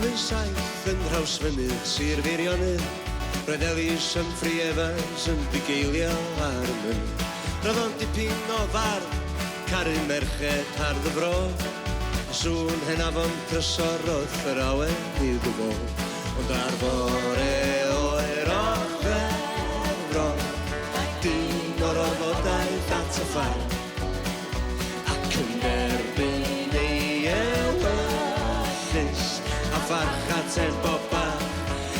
1907 yn Nhrawsfynydd, Sir Feirionnydd. Roedd Ellis Humphrey Evans yn bugeilio ar y mynydd. Roedd o'n dipyn o fardd, caru merched ar ddyfro. A sŵn Hedd Prysor oedd yr awen i'w gyfo. Ond ar fore o'r ochefro, dyn o'r orfodaeth at y ffarm. Ac yn erbyn ei ewyllus, a pharchat en boba,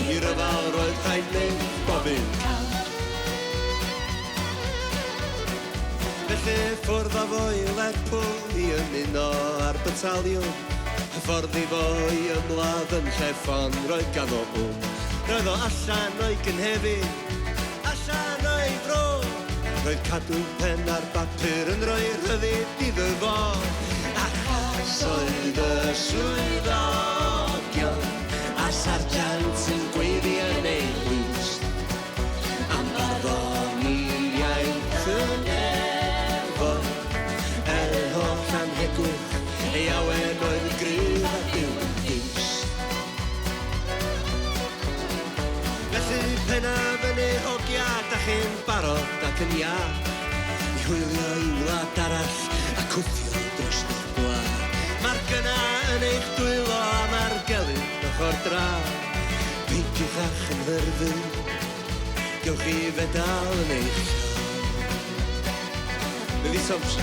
i'r yfal roedd rhaid mynd bobyn can. Felly ffwrdd a fo i Lerpwl i ymuno ar bataliwn. Ffordd i fo i ymladd yn lle ffon roedd gan o bwm. Roedd o allan o'i gynhefu, allan o'i fro. Roedd cadw pen ar bapur yn rhoi rhyddid iddo fo. Achos oedd y swyddogion a sarjant yn gweiddi yn ei lwys. Am barddoniaeth yn efo, holl anhegwch, ei awen oedd y gryf a byw yn ddiws. Felly penna fyny hogiad a chi'n barod ac yn iad i hwylio i wlad arall a cwffio dros eich gwlad. Mae'r gyna yn eich dwylo a mae'r gelyn ochr draw. Peidiwch a'ch yn hyrfyn, gewch chi fedal yn eich llaw. Gai Toms.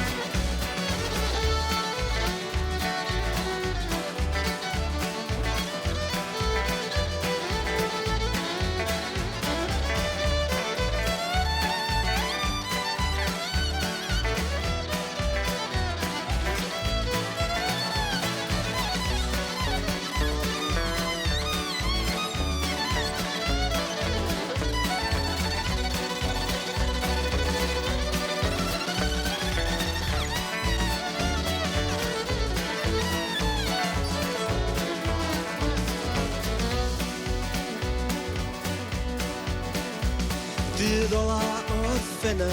Dydd ola o'r ffenna,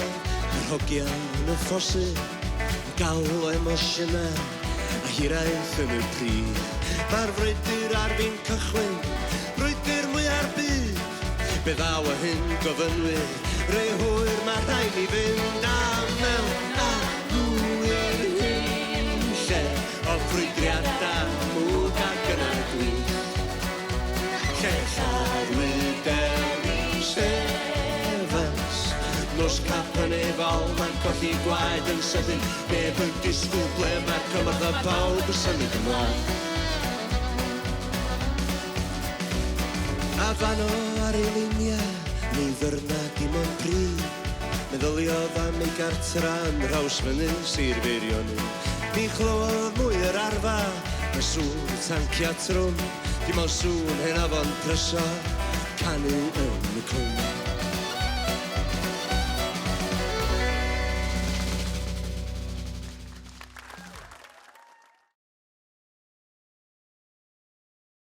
yr hogian y ffosu, galw o emosiynau a hiraeth yn y pryd. Mae'r frwydr ar fi'n cychwyn, frwydr mwy ar byd. Be ddaw o hyn gofynwyr, rei hwyr mae rhaid i fynd a mewn a hwyr hyn lle o frwydriadau mwg ac yn y gwych. Lle lladwyd Ellis nos cap yn efal, mae'n colli gwaed yn sydyn. Neb yn disgwyl ble mae'r cymorth a pawb yn symud ymlaen. A fan o ar ei linia, ni ddyrna dim ond pryd. Meddyliodd am ei gartra yn Nhrawsfynydd, Sir Feirionnydd. Ni clywodd mwy yr arfa, mae sŵn tancia trwm. Dim ond sŵn Hedd Prysor, canu yn y cwm.